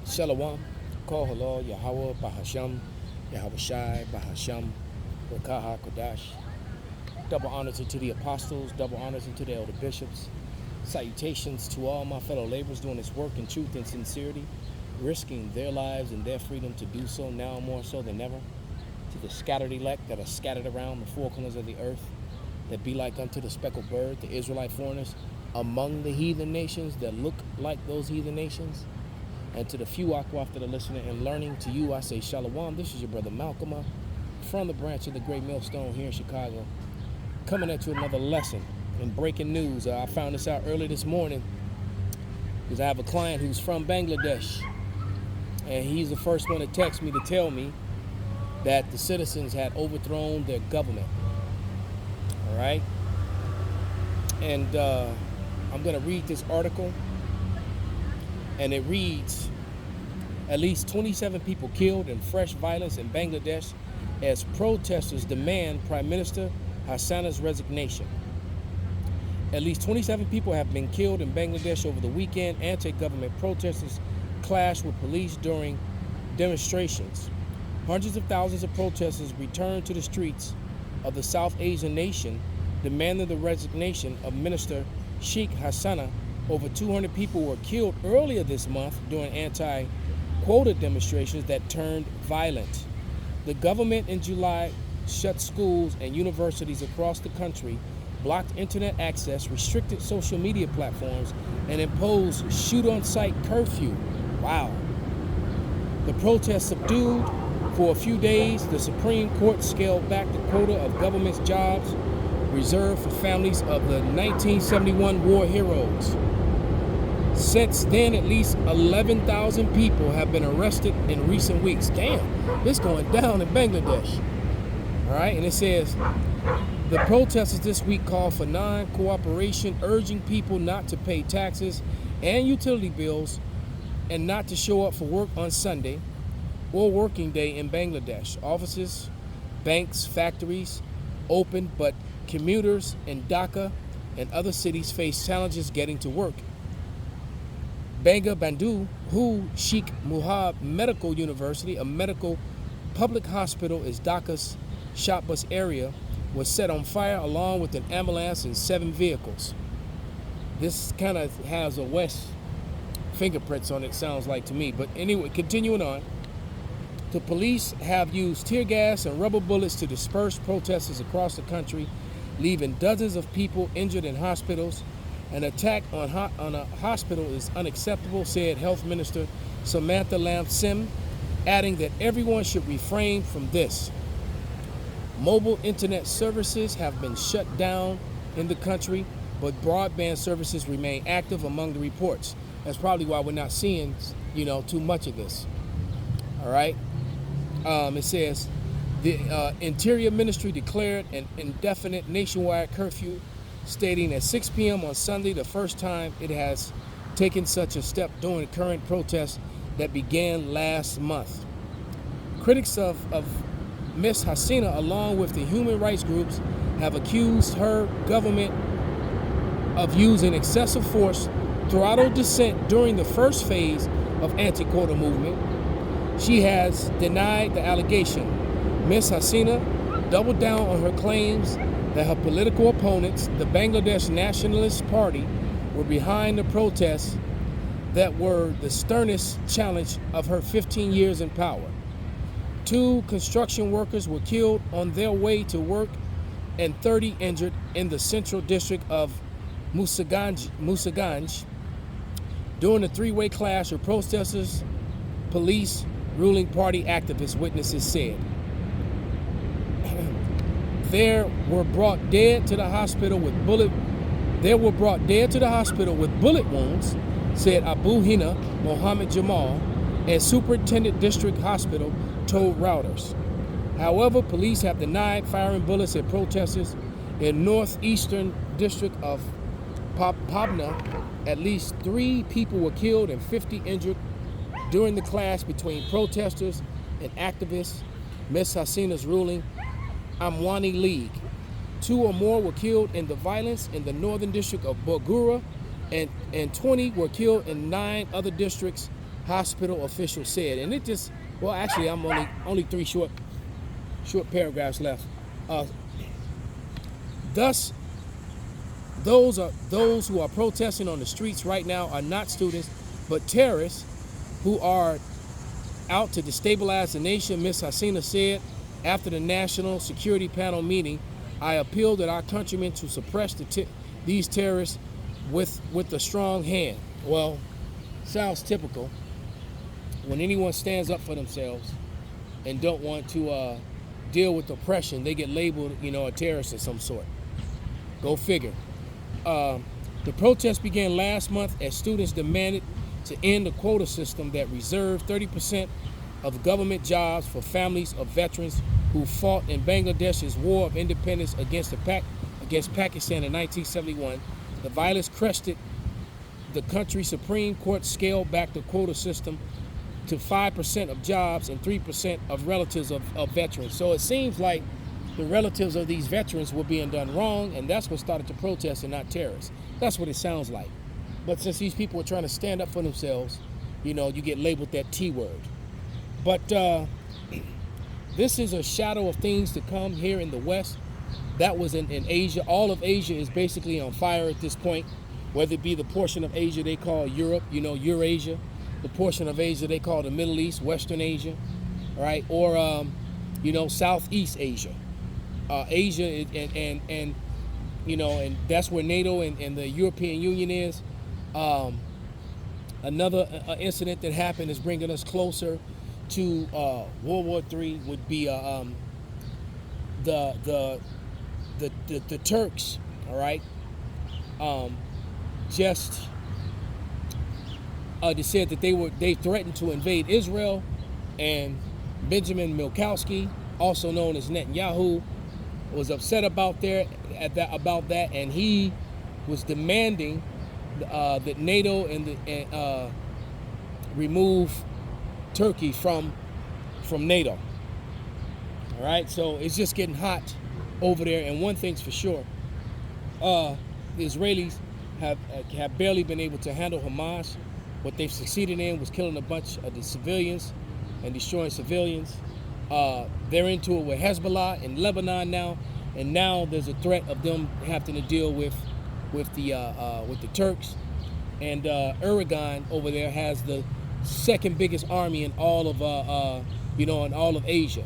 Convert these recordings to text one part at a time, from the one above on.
Shalom, Kol Halal, Yahweh, Bahasham, Yahweh Shai, Bahasham, Rakaha, Kodash. Double honors unto the apostles, double honors unto the elder bishops. Salutations to all my fellow laborers doing this work in truth and sincerity, risking their lives and their freedom to do so now more so than ever. To the scattered elect that are scattered around the four corners of the earth, that be like unto the speckled bird, the Israelite foreigners, among the heathen nations that look like those heathen nations. And to the few Akwaf that are listening and learning, to you I say Shalom. This is your brother Malcolm from the branch of the Great Millstone here in Chicago, coming at you another lesson in breaking news. I found this out early this morning because I have a client who's from Bangladesh, and he's the first one to text me to tell me that the citizens had overthrown their government. All right? And I'm going to read this article, and it reads, at least 27 people killed in fresh violence in Bangladesh as protesters demand Prime Minister Hassana's resignation. At least 27 people have been killed in Bangladesh over the weekend. Anti-government protesters clashed with police during demonstrations. Hundreds of thousands of protesters returned to the streets of the South Asian nation, demanding the resignation of Minister Sheikh Hasina. Over 200 people were killed earlier this month during anti-quota demonstrations that turned violent. The government in July shut schools and universities across the country, blocked internet access, restricted social media platforms, and imposed shoot-on-sight curfew. Wow. The protests subdued for a few days. The Supreme Court scaled back the quota of government's jobs reserved for families of the 1971 war heroes. Since then, at least 11,000 people have been arrested in recent weeks. Damn, this going down in Bangladesh. All right, and it says, the protesters this week called for non-cooperation, urging people not to pay taxes and utility bills and not to show up for work on Sunday or working day in Bangladesh. Offices, banks, factories open, but commuters in Dhaka and other cities face challenges getting to work. Banga Bandhu Sheikh Muhab Medical University, a medical public hospital, is Dhaka's Shopbus area, was set on fire along with an ambulance and 7 vehicles. This kind of has a West fingerprints on it, sounds like to me. But anyway, continuing on. The police have used tear gas and rubber bullets to disperse protesters across the country, leaving dozens of people injured in hospitals. An attack on a hospital is unacceptable, said Health Minister Samantha Lamb Sim, adding that everyone should refrain from this. Mobile internet services have been shut down in the country, but broadband services remain active among the reports. That's probably why we're not seeing, too much of this. All right. It says the Interior Ministry declared an indefinite nationwide curfew, stating at 6 p.m. on Sunday, the first time it has taken such a step during the current protests that began last month. Critics of Ms. Hasina, along with the human rights groups, have accused her government of using excessive force, throttled dissent during the first phase of anti-quota movement. She has denied the allegation. Ms. Hasina doubled down on her claims that her political opponents, the Bangladesh Nationalist Party, were behind the protests that were the sternest challenge of her 15 years in power. 2 construction workers were killed on their way to work and 30 injured in the central district of Musaganj during a 3-way clash of protesters, police, ruling party activists, witnesses said. They were brought dead to the hospital with bullet wounds, said Abu Hina Mohammed Jamal, and Superintendent District Hospital told Reuters. However, police have denied firing bullets at protesters in northeastern district of Pabna. At least 3 people were killed and 50 injured during the clash between protesters and activists. Ms. Hasina's ruling Amwani League. 2 or more were killed in the violence in the northern district of Bogura, and 20 were killed in 9 other districts, hospital official said. And it just, well, actually, I'm only three short paragraphs left. Thus, those who are protesting on the streets right now are not students, but terrorists who are out to destabilize the nation, Ms. Hasina said. After the National Security Panel meeting, I appealed at our countrymen to suppress these terrorists with a strong hand. Well, sounds typical. When anyone stands up for themselves and don't want to deal with oppression, they get labeled, a terrorist of some sort. Go figure. The protest began last month as students demanded to end the quota system that reserved 30% of government jobs for families of veterans who fought in Bangladesh's War of Independence against Pakistan in 1971. The violence crested. The country's Supreme Court scaled back the quota system to 5% of jobs and 3% of relatives of veterans. So it seems like the relatives of these veterans were being done wrong, and that's what started the protest and not terrorists. That's what it sounds like. But since these people are trying to stand up for themselves, you get labeled that T word. But this is a shadow of things to come here in the West. That was in Asia. All of Asia is basically on fire at this point, whether it be the portion of Asia they call Europe, Eurasia, the portion of Asia they call the Middle East, Western Asia, right? Or, Southeast Asia. Asia and that's where NATO and the European Union is. Another incident that happened is bringing us closer to World War III would be the Turks, all right? They said that they threatened to invade Israel, and Benjamin Milkowski, also known as Netanyahu, was upset about that, and he was demanding that NATO and remove Turkey from NATO. All right, so it's just getting hot over there. And one thing's for sure, the Israelis have barely been able to handle Hamas. What they've succeeded in was killing a bunch of the civilians and destroying civilians. They're into it with Hezbollah in Lebanon now, and now there's a threat of them having to deal with the Turks. And Erdogan over there has the second biggest army in all of in all of Asia.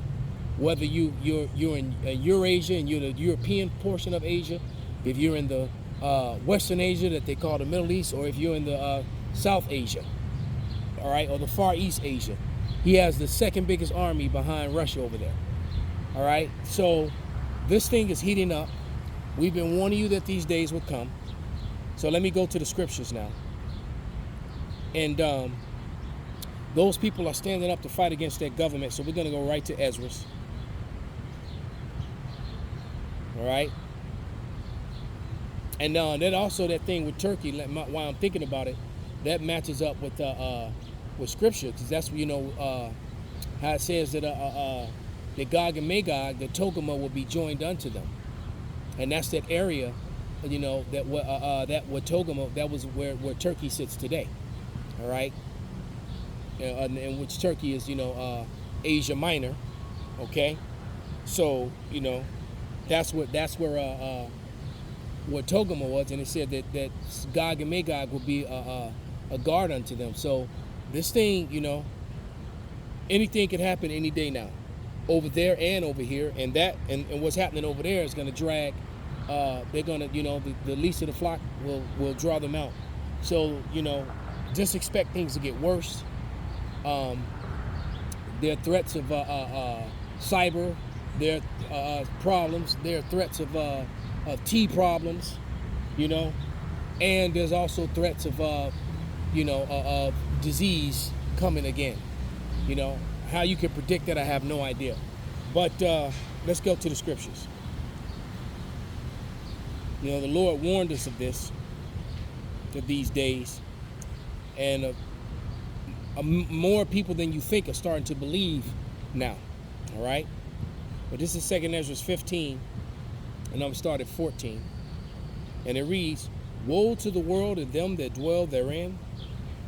Whether you're in Eurasia and you're the European portion of Asia, if you're in the Western Asia that they call the Middle East, or if you're in the South Asia, all right, or the Far East Asia, he has the second biggest army behind Russia over there. All right, so this thing is heating up. We've been warning you that these days would come. So let me go to the scriptures now. And those people are standing up to fight against their government. So we're going to go right to Ezra. All right. And then also that thing with Turkey, while I'm thinking about it, that matches up with scripture, because that's how it says that Gog and Magog, the Togarmah, will be joined unto them, and that's that area, that what Togarmah, that was where Turkey sits today. All right, and which Turkey is Asia Minor. Okay, so that's where Togarmah was, and it said that Gog and Magog will be a guard unto them. So this thing, anything could happen any day now, over there and over here, and what's happening over there is going to drag. They're going to, the least of the flock will draw them out. So just expect things to get worse. There are threats of cyber. There are problems. There are threats of tea problems, and there's also threats of disease coming again. How you can predict that, I have no idea. But let's go to the scriptures. The Lord warned us of this, of these days, and more people than you think are starting to believe now. All right, but this is 2 Ezra 15, and I'm starting at 14, and it reads, "Woe to the world and them that dwell therein,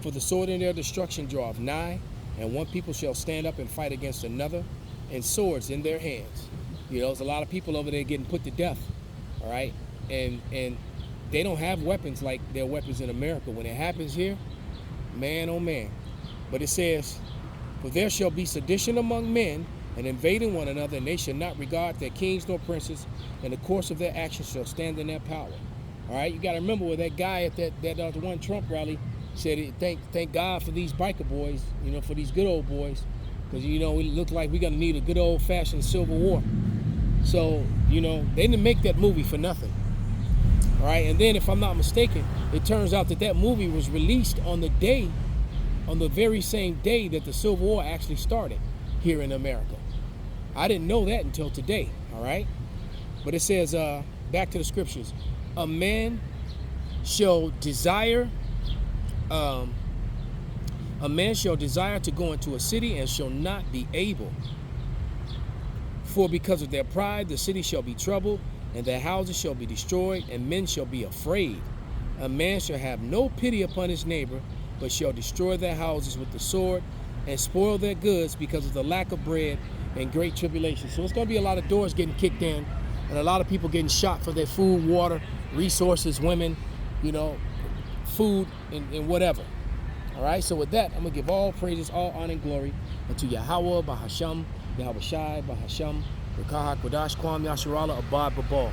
For the sword in their destruction draweth nigh, and one people shall stand up and fight against another, and swords in their hands. You know, there's a lot of people over there getting put to death, all right? And they don't have weapons like their weapons in America. When it happens here, man, oh man. But it says, for there shall be sedition among men, and invading one another, and they shall not regard their kings nor princes, and the course of their actions shall stand in their power. All right, you got to remember where that guy at that one Trump rally said, thank God for these biker boys, you know, for these good old boys, because, you know, we look like we're going to need a good old-fashioned civil war. So, you know, they didn't make that movie for nothing. All right, and then if I'm not mistaken, it turns out that movie was released on the very same day that the Civil War actually started here in America. I didn't know that until today, all right? But it says, back to the scriptures, a man shall desire to go into a city and shall not be able. For because of their pride, the city shall be troubled, and their houses shall be destroyed, and men shall be afraid. A man shall have no pity upon his neighbor, but shall destroy their houses with the sword, and spoil their goods because of the lack of bread and great tribulation. So it's going to be a lot of doors getting kicked in, and a lot of people getting shot for their food, water, resources, women, you know, food, and whatever. All right, so with that, I'm going to give all praises, all honor, and glory unto Yahweh, Bahasham, Yahweh Shai, Bahasham, Rakaha Kodash, Kwam Yasharala, Abad Babal.